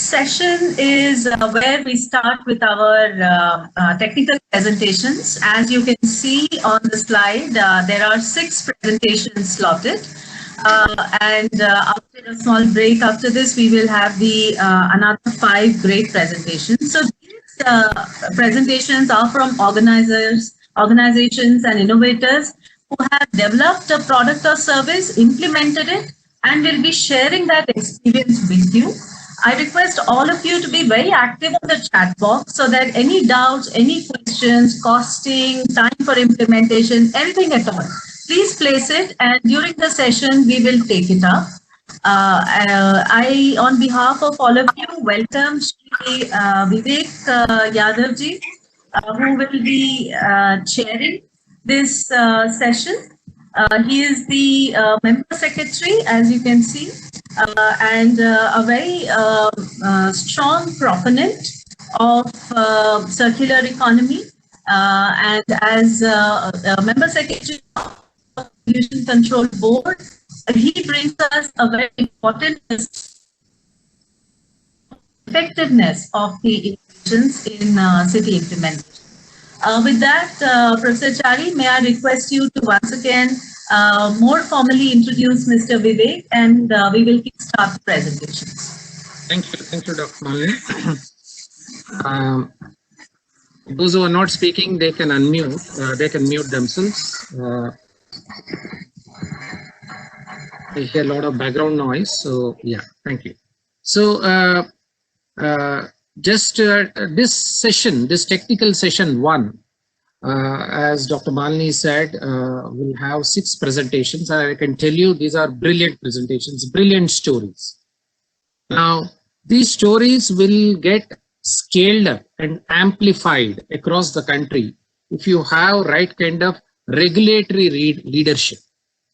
session is where we start with our technical presentations. As you can see on the slide, there are 6 presentations slotted. After a small break after this, we will have the another 5 great presentations. So these presentations are from organizations and innovators who have developed a product or service, implemented it, and will be sharing that experience with you. I request all of you to be very active on the chat box so that any doubts, any questions, costing, time for implementation, anything at all, please place it, and during the session, we will take it up. On behalf of all of you, welcome Shri Vivek Yadavji, who will be chairing this session. He is the member secretary, as you can see, and a very strong proponent of circular economy. And as a member secretary of the Pollution Control Board, he brings us a very important effectiveness of the innovations in city implementation. With that, Professor Chari, may I request you to once again more formally introduce Mr. Vivek, and we will start the presentations. Thank you, Dr. Malini. Those who are not speaking, they can unmute. They can mute themselves. I hear a lot of background noise, so yeah, thank you. So this session, this technical session 1, as Dr. Malini said, we'll have 6 presentations, and I can tell you these are brilliant presentations, brilliant stories. Now, these stories will get scaled up and amplified across the country if you have right kind of regulatory leadership.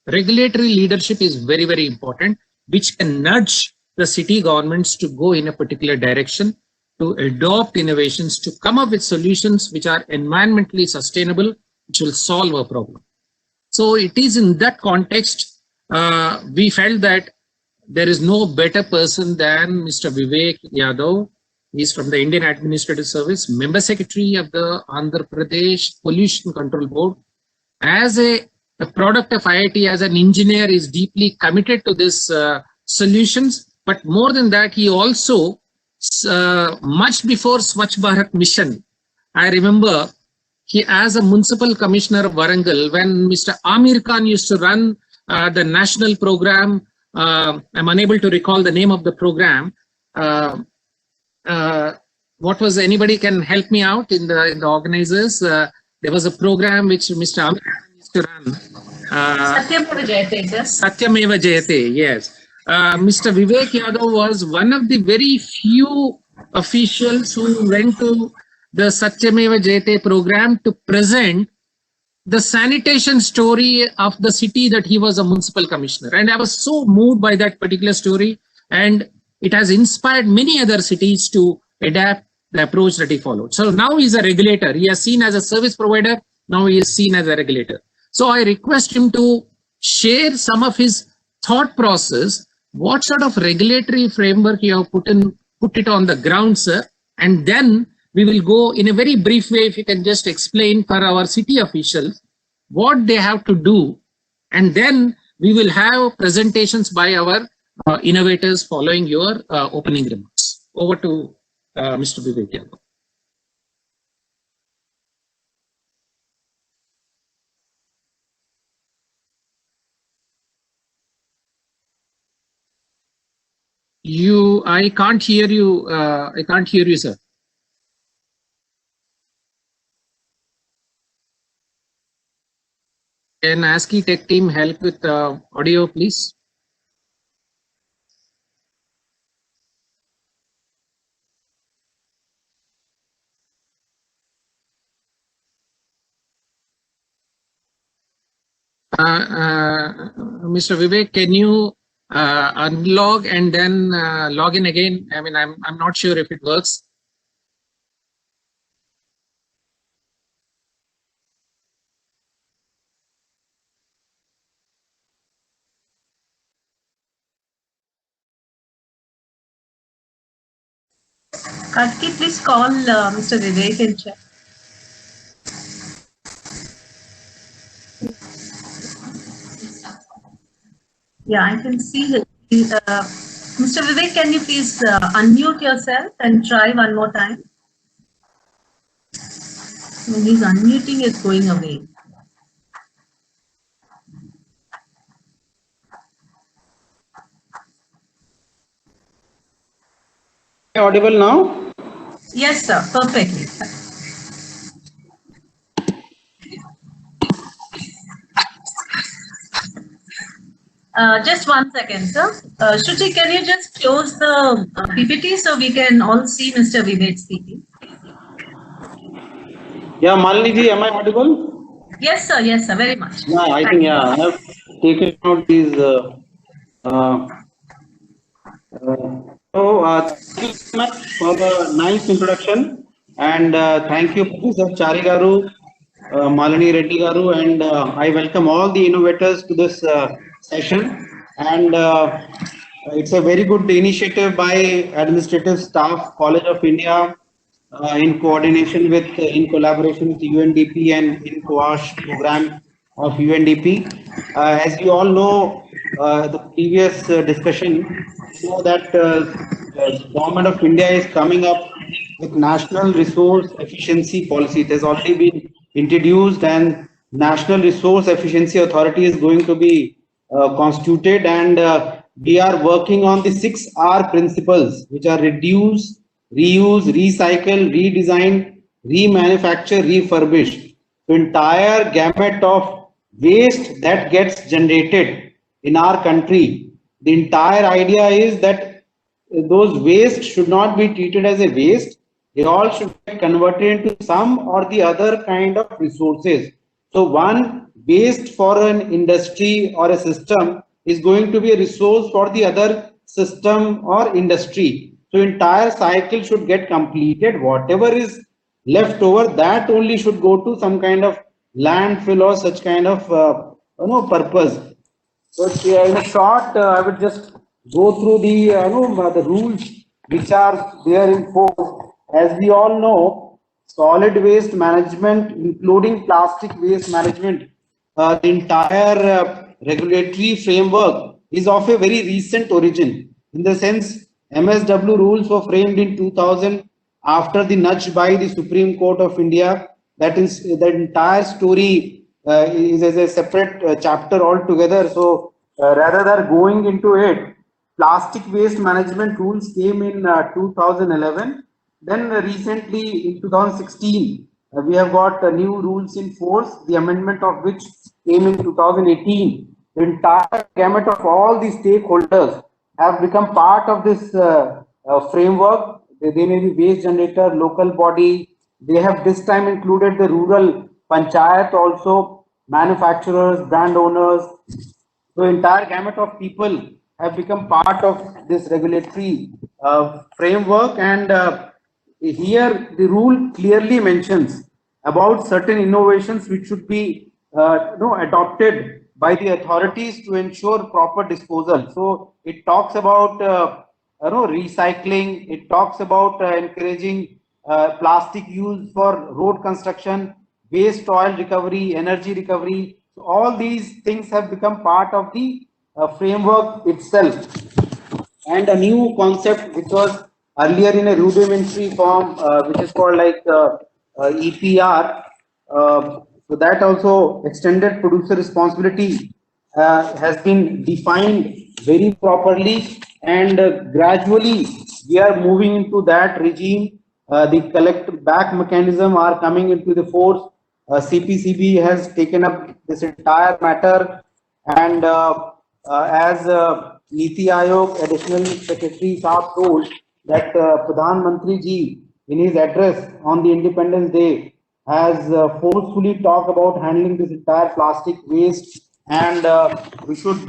Regulatory leadership is very, very important, which can nudge the city governments to go in a particular direction, to adopt innovations, to come up with solutions which are environmentally sustainable, which will solve a problem. So it is in that context, we felt that there is no better person than Mr. Vivek Yadav. He's from the Indian Administrative Service, Member Secretary of the Andhra Pradesh Pollution Control Board. As a product of IIT, as an engineer, is deeply committed to this solutions. But more than that, he also, much before Swachh Bharat Mission, I remember he, as a municipal commissioner of Warangal, when Mr. Amir Khan used to run the national program, I'm unable to recall the name of the program. What was, anybody can help me out in the organizers? There was a program which Mr. Amir Khan used to run. Satyameva Jayate, yes. Satyameva Jayate, yes. Mr. Vivek Yadav was one of the very few officials who went to the Satyameva Jayate program to present the sanitation story of the city that he was a municipal commissioner. And I was so moved by that particular story, and it has inspired many other cities to adapt the approach that he followed. So now he's a regulator. He is seen as a service provider. Now he is seen as a regulator. So I request him to share some of his thought process. What sort of regulatory framework you have put it on the ground, sir? And then we will go in a very brief way, if you can just explain for our city officials what they have to do. And then we will have presentations by our innovators following your opening remarks. Over to Mr. Vivek Yadav. I can't hear you. I can't hear you, sir. Can ASCII Tech team help with audio, please? Mr. Vivek, can you unlog and then log in again? I mean, I'm not sure if it works. Kartiki, please call Mr. Vivek and check. Yeah, I can see that. Mr. Vivek, can you please unmute yourself and try one more time? When he's unmuting, it's going away. Audible now? Yes, sir. Perfectly. Just 1 second, sir. Shruti, can you just close the PPT so we can all see Mr. Vivek speaking? Yeah, Malini ji, am I audible? Yes, sir. Yes, sir. Very much. Yeah, I Thank think, you. yeah, I have taken out these. Thank you so much for the nice introduction. And thank you, Professor Chari Garu, Malini Reddy Garu, and I welcome all the innovators to this session. And it's a very good initiative by administrative staff, College of India, in coordination with, in collaboration with UNDP and in COASH program of UNDP. As you all know, the previous discussion, you know that the government of India is coming up with national resource efficiency policy. It has already been introduced, and National Resource Efficiency Authority is going to be constituted, and we are working on the 6R principles, which are reduce, reuse, recycle, redesign, remanufacture, refurbish. The entire gamut of waste that gets generated in our country, the entire idea is that those waste should not be treated as a waste. They all should get converted into some or the other kind of resources. So one waste for an industry or a system is going to be a resource for the other system or industry. So entire cycle should get completed. Whatever is left over, that only should go to some kind of landfill or such kind of purpose. So in short, I would just go through the the rules which are there in force. As we all know, solid waste management, including plastic waste management, the entire regulatory framework is of a very recent origin. In the sense, MSW rules were framed in 2000 after the nudge by the Supreme Court of India. That is, the entire story is as a separate chapter altogether. So rather than going into it, plastic waste management rules came in 2011. Then recently in 2016, we have got new rules in force, the amendment of which came in 2018. The entire gamut of all the stakeholders have become part of this framework. They may be waste generator, local body. They have this time included the rural panchayat also, manufacturers, brand owners. So entire gamut of people have become part of this regulatory framework, and here the rule clearly mentions about certain innovations which should be adopted by the authorities to ensure proper disposal. So it talks about recycling. It talks about encouraging plastic use for road construction, waste oil recovery, energy recovery. So all these things have become part of the framework itself. And a new concept which was earlier in a rudimentary form, which is called like EPR. So that also, extended producer responsibility, has been defined very properly, and gradually we are moving into that regime. The collect back mechanism are coming into the force. CPCB has taken up this entire matter, and as Niti Aayog Additional Secretary Saab told that Pradhan Mantri ji in his address on the Independence Day has forcefully talked about handling this entire plastic waste, and we should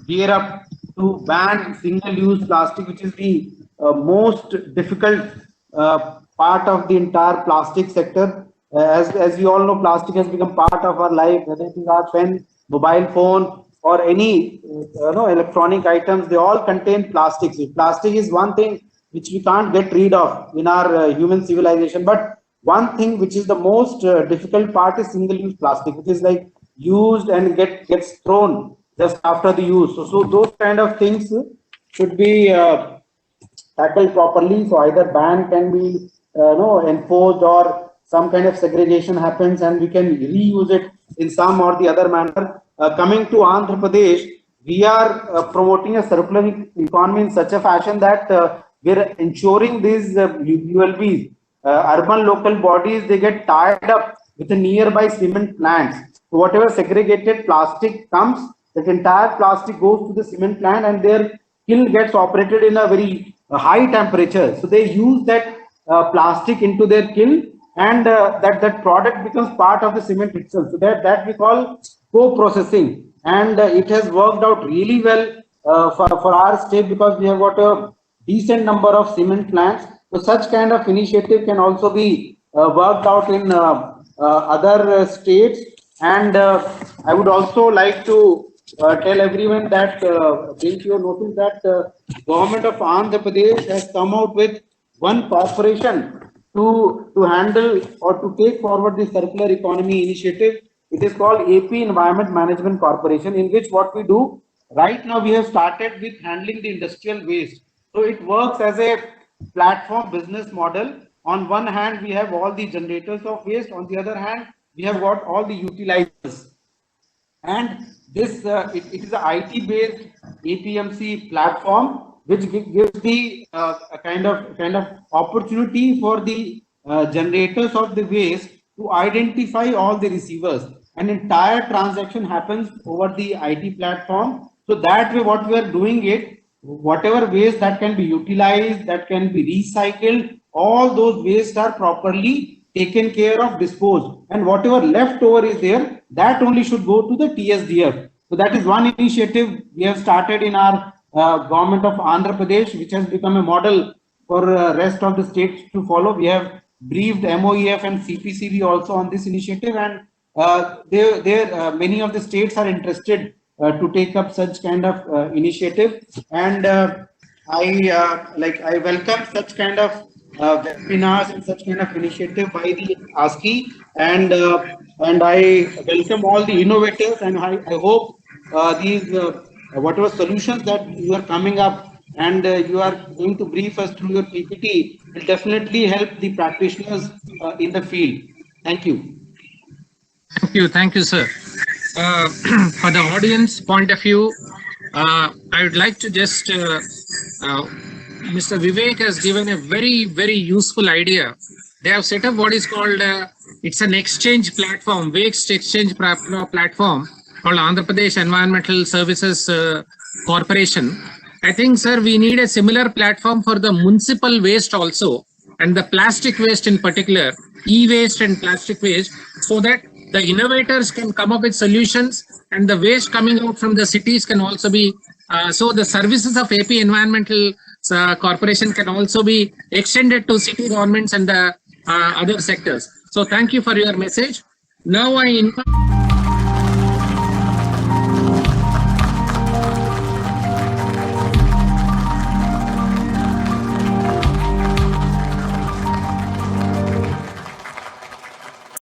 gear up to ban single-use plastic, which is the most difficult part of the entire plastic sector. As we all know, plastic has become part of our life, whether it is our pen, mobile phone, or any electronic items. They all contain plastics. If plastic is one thing, which we can't get rid of in our human civilization. But one thing which is the most difficult part is single-use plastic, which is like used and gets thrown just after the use. So those kind of things should be tackled properly. So either ban can be enforced, or some kind of segregation happens and we can reuse it in some or the other manner. Coming to Andhra Pradesh, we are promoting a circular economy in such a fashion that we're ensuring these ULBs, urban local bodies, they get tied up with the nearby cement plants. So whatever segregated plastic comes, that entire plastic goes to the cement plant and their kiln gets operated in a very high temperature. So they use that plastic into their kiln, and that product becomes part of the cement itself. So that we call co-processing, and it has worked out really well for our state, because we have got a decent number of cement plants. So such kind of initiative can also be worked out in other states. And I would also like to tell everyone that bring to your notice that government of Andhra Pradesh has come out with one corporation to handle or to take forward the circular economy initiative. It is called AP Environment Management Corporation, in which what we do right now, we have started with handling the industrial waste. So it works as a platform business model. On one hand, we have all the generators of waste. On the other hand, we have got all the utilizers. And this it is a IT based APMC platform, which gives the a kind of opportunity for the generators of the waste to identify all the receivers. An entire transaction happens over the IT platform. So that way, what we are doing it, whatever waste that can be utilized, that can be recycled, all those waste are properly taken care of, disposed, and whatever left over is there, that only should go to the TSDF. So that is one initiative we have started in our government of Andhra Pradesh, which has become a model for rest of the states to follow. We have briefed MOEF and CPCB also on this initiative, and many of the states are interested to take up such kind of initiative. And I welcome such kind of webinars and such kind of initiative by the ASCI, and I welcome all the innovators, and I hope these whatever solutions that you are coming up and you are going to brief us through your PPT will definitely help the practitioners in the field. Thank you. Thank you, sir. For the audience point of view, I would like to just, Mr. Vivek has given a very, very useful idea. They have set up what is called, it's an exchange platform, waste exchange platform called Andhra Pradesh Environmental Services Corporation. I think, sir, we need a similar platform for the municipal waste also, and the plastic waste in particular, e-waste and plastic waste, so that the innovators can come up with solutions, and the waste coming out from the cities can also be, so the services of AP Environmental Corporation can also be extended to city governments and the other sectors. So thank you for your message. Now I invite